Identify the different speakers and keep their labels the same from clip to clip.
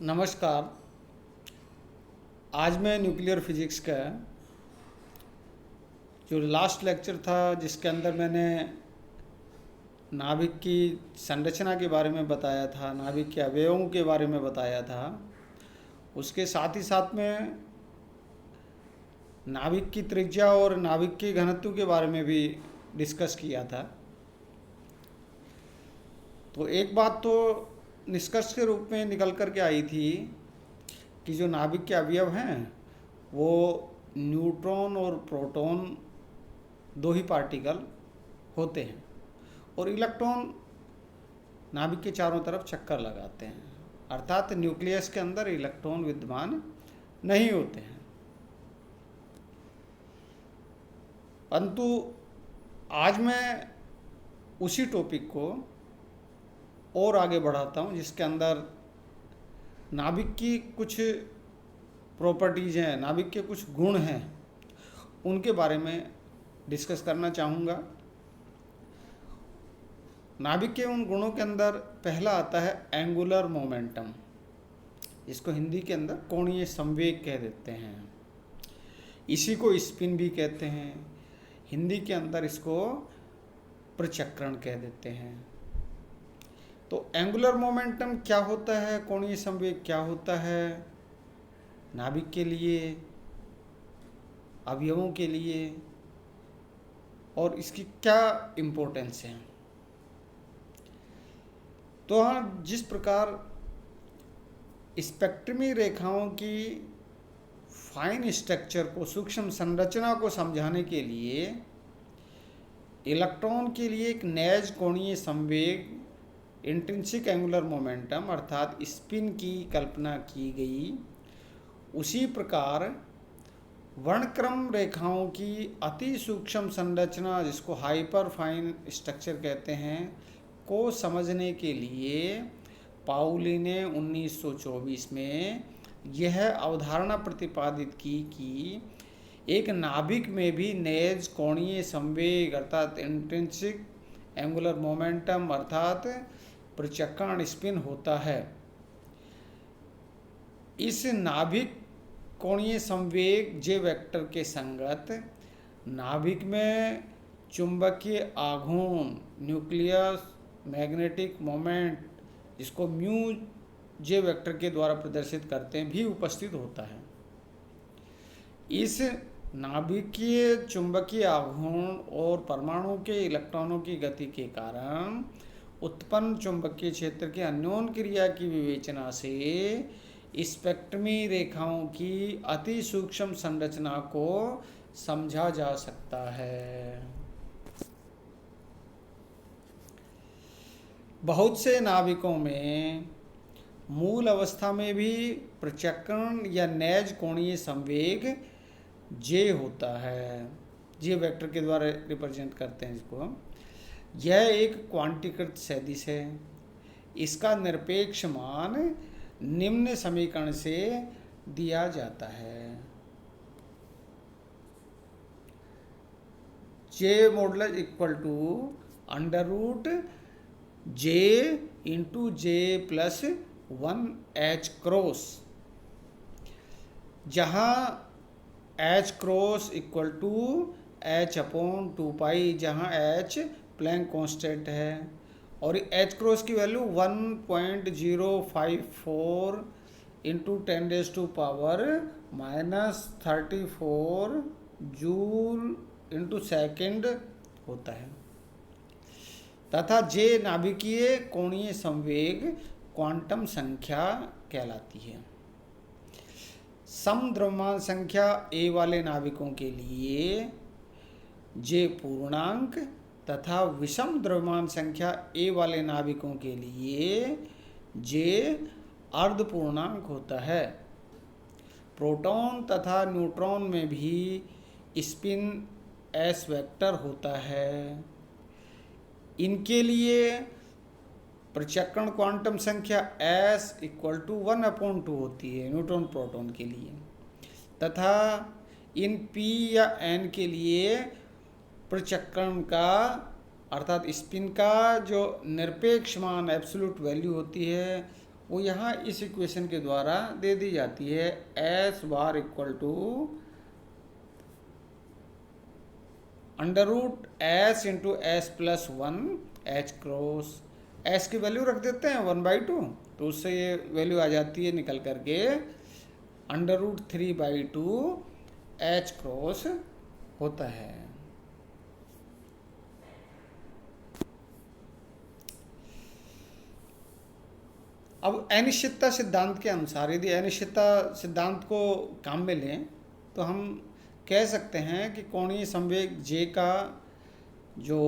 Speaker 1: नमस्कार। आज मैं न्यूक्लियर फिजिक्स का जो लास्ट लेक्चर था जिसके अंदर मैंने नाभिक की संरचना के बारे में बताया था, नाभिक के अवयवों के बारे में बताया था, उसके साथ ही साथ में नाभिक की त्रिज्या और नाभिक के घनत्व के बारे में भी डिस्कस किया था। तो एक बात तो निष्कर्ष के रूप में निकल कर के आई थी कि जो नाभिक के अवयव हैं वो न्यूट्रॉन और प्रोटॉन दो ही पार्टिकल होते हैं और इलेक्ट्रॉन नाभिक के चारों तरफ चक्कर लगाते हैं, अर्थात न्यूक्लियस के अंदर इलेक्ट्रॉन विद्यमान नहीं होते हैं। परंतु आज मैं उसी टॉपिक को और आगे बढ़ाता हूँ जिसके अंदर नाभिक की कुछ प्रॉपर्टीज़ हैं, नाभिक के कुछ गुण हैं, उनके बारे में डिस्कस करना चाहूँगा। नाभिक के उन गुणों के अंदर पहला आता है एंगुलर मोमेंटम, इसको हिंदी के अंदर कोणीय संवेग कह देते हैं। इसी को स्पिन भी कहते हैं, हिंदी के अंदर इसको प्रचक्रण कह देते हैं। तो एंगुलर मोमेंटम क्या होता है, कोणीय संवेग क्या होता है, नाभिक के लिए, अवयवों के लिए, और इसकी क्या इम्पोर्टेंस है। तो हाँ, जिस प्रकार स्पेक्ट्रमी रेखाओं की फाइन स्ट्रक्चर को, सूक्ष्म संरचना को समझाने के लिए इलेक्ट्रॉन के लिए एक नैज कोणीय संवेग, इंट्रिंसिक एंगुलर मोमेंटम अर्थात स्पिन की कल्पना की गई, उसी प्रकार वर्णक्रम रेखाओं की अति सूक्ष्म संरचना, जिसको हाइपर फाइन स्ट्रक्चर कहते हैं, को समझने के लिए पाउली ने 1924 में यह अवधारणा प्रतिपादित की कि एक नाभिक में भी नैज कोणीय संवेग अर्थात इंट्रिंसिक एंगुलर मोमेंटम अर्थात प्रचक्रण स्पिन होता है। इस नाभिक कोणीय संवेग जे वेक्टर के संगत नाभिक में चुंबकीय आघूर्ण, न्यूक्लियस मैग्नेटिक मोमेंट, जिसको म्यू जे वेक्टर के द्वारा प्रदर्शित करते हैं, भी उपस्थित होता है। इस नाभिकीय चुंबकीय आघूर्ण और परमाणु के इलेक्ट्रॉनों की गति के कारण उत्पन्न चुंबकीय क्षेत्र के अन्योन क्रिया की विवेचना से स्पेक्ट्रमी रेखाओं की अति सूक्ष्म संरचना को समझा जा सकता है। बहुत से नाभिकों में मूल अवस्था में भी प्रचक्रण या नैज कोणीय संवेग जे होता है, जे वेक्टर के द्वारा रिप्रेजेंट करते हैं इसको। यह एक क्वांटीकृत सदिश है। इसका निरपेक्ष मान निम्न समीकरण से दिया जाता है। J modulus equal to under root J into J plus 1 H cross, जहाँ H cross equal to H upon 2 pi, जहाँ एच प्लैंक कांस्टेंट है और एच क्रॉस की value 1.054 into 10⁻⁻34 joule into second होता है। तथा जे नाभिकीय कोणीय संवेग क्वांटम संख्या कहलाती है। समद्रव्यमान संख्या ए वाले नाभिकों के लिए जे पूर्णांक तथा विषम द्रव्यमान संख्या ए वाले नाभिकों के लिए जे अर्धपूर्णांक होता है। प्रोटॉन तथा न्यूट्रॉन में भी स्पिन एस वेक्टर होता है। इनके लिए प्रचक्रण क्वांटम संख्या एस इक्वल टू 1/2 होती है न्यूट्रॉन प्रोटॉन के लिए, तथा इन पी या एन के लिए प्रचक्रण का अर्थात स्पिन का जो निरपेक्ष मान एब्सोल्यूट वैल्यू होती है वो यहाँ इस इक्वेशन के द्वारा दे दी जाती है। S bar equal to under root S into S plus one H cross. S की वैल्यू रख देते हैं 1/2, तो उससे ये वैल्यू आ जाती है निकल करके अंडर रूट 3/2 एच क्रॉस होता है। अब अनिश्चितता सिद्धांत के अनुसार यदि अनिश्चितता सिद्धांत को काम में लें तो हम कह सकते हैं कि कोणीय संवेग जे का जो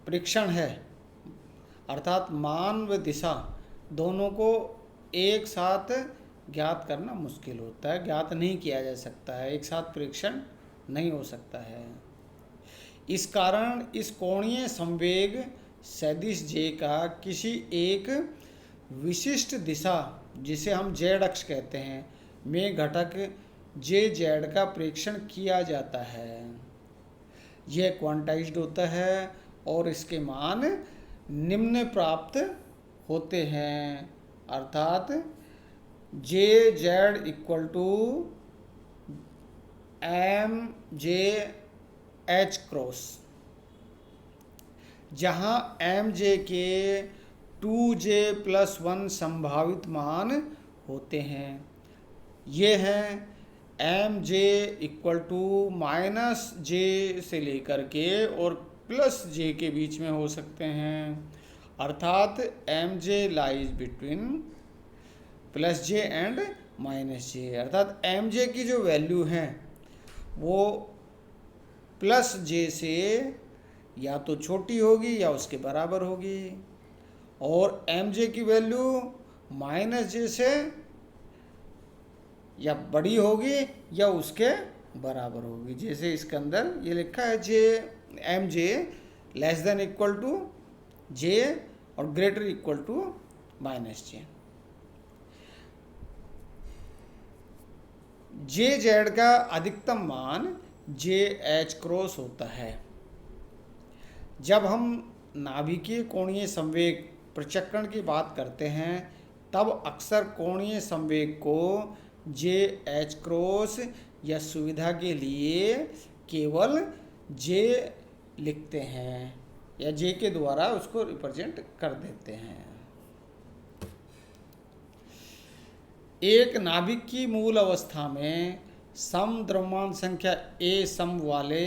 Speaker 1: परीक्षण है अर्थात मान व दिशा दोनों को एक साथ ज्ञात करना मुश्किल होता है, ज्ञात नहीं किया जा सकता है, एक साथ परीक्षण नहीं हो सकता है। इस कारण इस कोणीय संवेग सदिश जे का किसी एक विशिष्ट दिशा जिसे हम जेड अक्ष कहते हैं में घटक जे जेड का परीक्षण किया जाता है। यह क्वांटाइज्ड होता है और इसके मान निम्न प्राप्त होते हैं अर्थात J Z equal to M J H cross, जहाँ एम जे के 2j + 1 संभावित मान होते हैं। ये हैं M J equal to -j से लेकर के और +j के बीच में हो सकते हैं अर्थात M J lies between +j and -j अर्थात एम जे की जो वैल्यू है वो +j से या तो छोटी होगी या उसके बराबर होगी और mj की वैल्यू -j से या बड़ी होगी या उसके बराबर होगी। जैसे इसके अंदर ये लिखा है mj <= j और greater -j। जे जेड का अधिकतम मान जे एच क्रॉस होता है। जब हम नाभिकीय कोणीय संवेग प्रचक्रण की बात करते हैं तब अक्सर कोणीय संवेग को जे एच क्रॉस या सुविधा के लिए केवल जे लिखते हैं या जे के द्वारा उसको रिप्रेजेंट कर देते हैं। एक नाभिक की मूल अवस्था में सम द्रव्यमान संख्या a सम वाले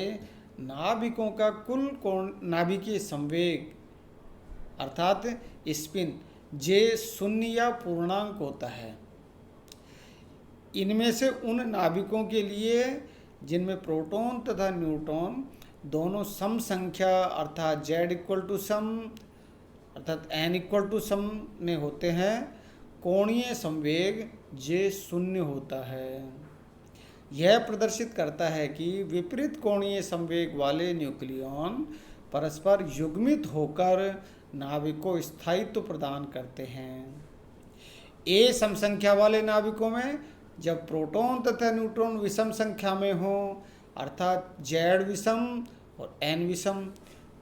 Speaker 1: नाभिकों का कुल नाभिकीय संवेग अर्थात स्पिन जे शून्य या पूर्णांक होता है। इनमें से उन नाभिकों के लिए जिनमें प्रोटॉन तथा न्यूट्रॉन दोनों सम संख्या अर्थात z सम अर्थात n सम में होते हैं कोणीय संवेग जे शून्य होता है। यह प्रदर्शित करता है कि विपरीत कोणीय संवेग वाले न्यूक्लियॉन परस्पर युग्मित होकर नाभिक को स्थायित्व प्रदान करते हैं। ए सम संख्या वाले नाभिकों में जब प्रोटॉन तथा न्यूट्रॉन विषम संख्या में हो अर्थात z विषम और n विषम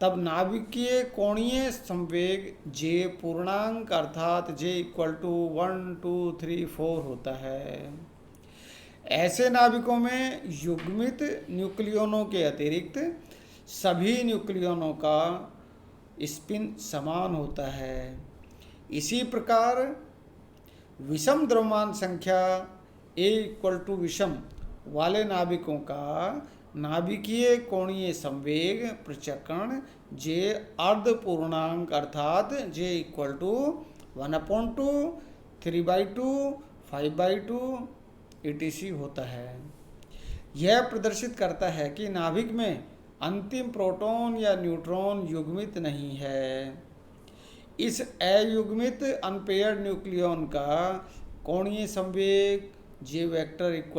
Speaker 1: तब नाभिकीय कोणीय संवेग जे पूर्णांक अर्थात j = 1 2 3 4 होता है। ऐसे नाभिकों में युग्मित न्यूक्लियनों के अतिरिक्त सभी न्यूक्लियनों का स्पिन समान होता है। इसी प्रकार विषम द्रव्यमान संख्या a = विषम वाले नाभिकों का नाभिकीय कोणीय संवेग प्रचक्रण जे अर्ध पूर्णांक अर्थात j = 1/2 3/2 5/2 etc. होता है। यह प्रदर्शित करता है कि नाभिक में अंतिम प्रोटॉन या न्यूट्रॉन युग्मित नहीं है। इस अयुग्मित अनपेयर्ड न्यूक्लियॉन का कोणीय संवेग J vector =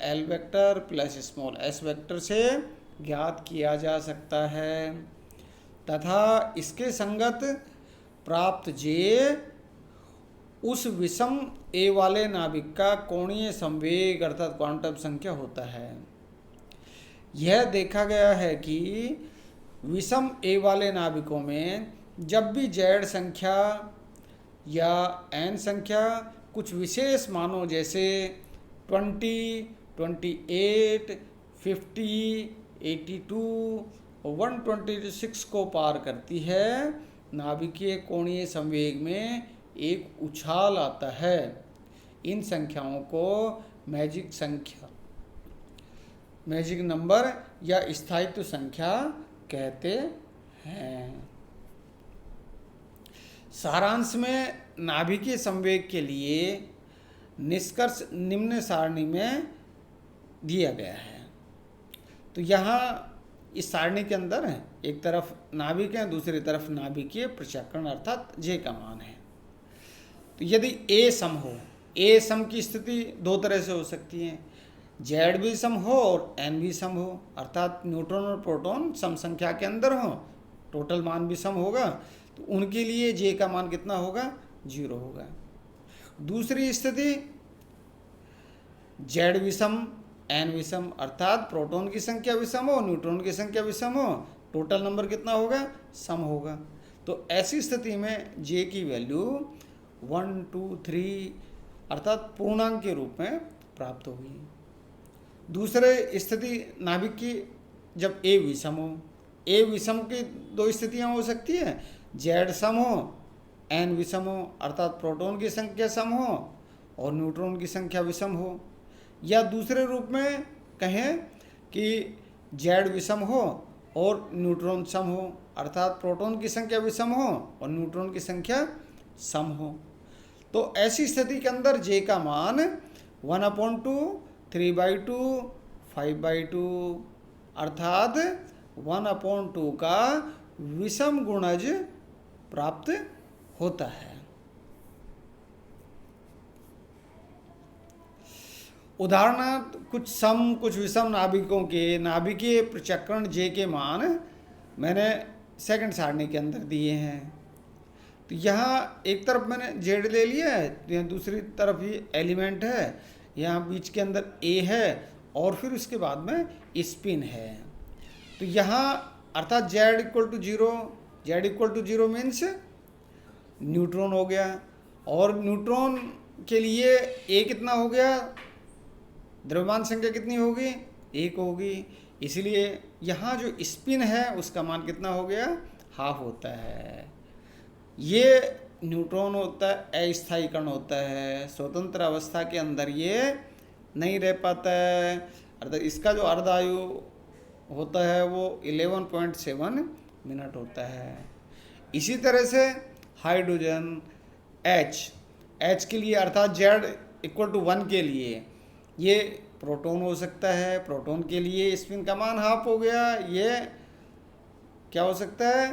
Speaker 1: l vector plus s vector से ज्ञात किया जा सकता है तथा इसके संगत प्राप्त J उस विषम A वाले नाभिक का कोणीय संवेग अर्थात क्वांटम संख्या होता है। यह देखा गया है कि विषम A वाले नाभिकों में जब भी Z संख्या या n संख्या कुछ विशेष मानों जैसे 20, 28, 50, 82 और 126 को पार करती है, नाभिकीय कोणीय संवेग में एक उछाल आता है। इन संख्याओं को मैजिक संख्या, मैजिक नंबर या स्थायित्व संख्या कहते हैं। सारांश में नाभिकीय संवेग के लिए निष्कर्ष निम्न सारणी में दिया गया है। तो यहाँ इस सारणी के अंदर है, एक तरफ नाभिक है, दूसरी तरफ नाभिकीय प्रचक्रण अर्थात जे का मान है। तो यदि ए सम हो, ए सम की स्थिति दो तरह से हो सकती है, जेड भी सम हो और एन भी सम हो, अर्थात न्यूट्रॉन और प्रोटॉन सम संख्या के अंदर हो, टोटल मान भी सम होगा, तो उनके लिए जे का मान कितना होगा, 0 होगा। दूसरी स्थिति जेड विषम एन विषम, अर्थात प्रोटॉन की संख्या विषम हो, न्यूट्रॉन की संख्या विषम हो, टोटल नंबर कितना होगा, सम होगा। तो ऐसी स्थिति में जे की वैल्यू 1, 2, 3 अर्थात पूर्णांक के रूप में प्राप्त होगी। दूसरे स्थिति नाभिक की जब ए विषम हो, ए विषम की दो स्थितियां हो सकती है, जेड सम हो एन विषम हो, अर्थात प्रोटॉन की संख्या सम हो और न्यूट्रॉन की संख्या विषम हो। या दूसरे रूप में कहें कि जेड विषम हो और न्यूट्रॉन सम हो, अर्थात प्रोटॉन की संख्या विषम हो और न्यूट्रॉन की संख्या सम हो। तो ऐसी स्थिति के अंदर जे का मान 1/2, 3/2, 5/2 अर्थात 1/2 का विषम गुणज प्राप्त होता है। उदाहरणार्थ कुछ सम कुछ विषम नाभिकों के नाभिकीय प्रचक्रण जे के मान मैंने सेकंड सारणी के अंदर दिए हैं। तो यहाँ एक तरफ मैंने जेड ले लिया है, तो यहाँ दूसरी तरफ ही एलिमेंट है, यहाँ बीच के अंदर ए है और फिर उसके बाद में स्पिन है। तो यहाँ अर्थात Z equal to 0, Z equal to 0 means neutron हो गया, और न्यूट्रॉन के लिए ए कितना हो गया, द्रव्यमान संख्या कितनी होगी, 1 होगी, इसलिए यहाँ जो स्पिन है उसका मान कितना हो गया, हाफ होता है। ये न्यूट्रॉन होता है, अस्थायी कण होता है, स्वतंत्र अवस्था के अंदर ये नहीं रह पाता है, अर्थात इसका जो अर्ध आयु होता है वो 11.7 मिनट होता है। इसी तरह से हाइड्रोजन H के लिए अर्थात Z इक्वल टू 1 के लिए ये प्रोटॉन हो सकता है, प्रोटॉन के लिए स्पिन का मान हाफ हो गया, ये क्या हो सकता है,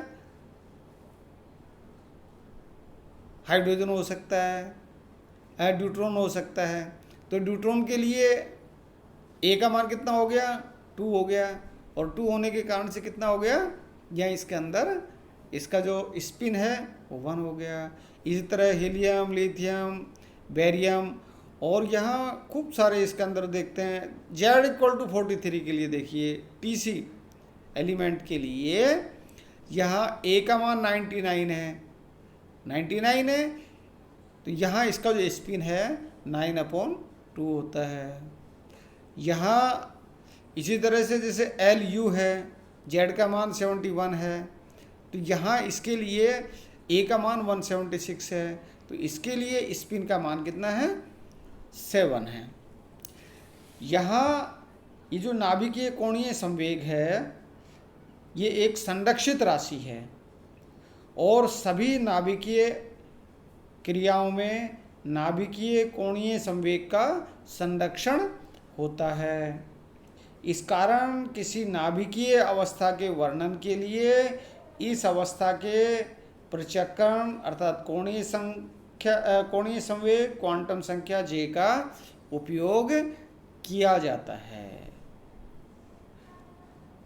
Speaker 1: हाइड्रोजन हो सकता है, ड्यूट्रॉन हो सकता है। तो ड्यूट्रॉन के लिए ए का मान कितना हो गया, 2 हो गया, और 2 होने के कारण से कितना हो गया, यहाँ इसके अंदर इसका जो स्पिन है वो 1 हो गया। इसी तरह हीलियम, लिथियम, बेरियम और यहाँ खूब सारे इसके अंदर देखते हैं। जेड इक्वल टू 43 के लिए देखिए, टीसी एलिमेंट के लिए यहाँ ए का मान 99 है, 99 है, तो यहाँ इसका जो स्पिन है 9/2 होता है। यहाँ इसी तरह से जैसे LU है, जेड का मान 71 है, तो यहाँ इसके लिए ए का मान 176 है, तो इसके लिए स्पिन का मान कितना है, 7 है। यहाँ ये जो नाभिकीय कोणीय संवेग है ये एक संरक्षित राशि है और सभी नाभिकीय क्रियाओं में नाभिकीय कोणीय संवेग का संरक्षण होता है। इस कारण किसी नाभिकीय अवस्था के वर्णन के लिए इस अवस्था के प्रचक्रण अर्थात कोणीय संवेग क्वांटम संख्या जे का उपयोग किया जाता है।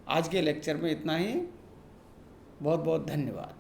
Speaker 1: आज के लेक्चर में इतना ही। बहुत बहुत धन्यवाद।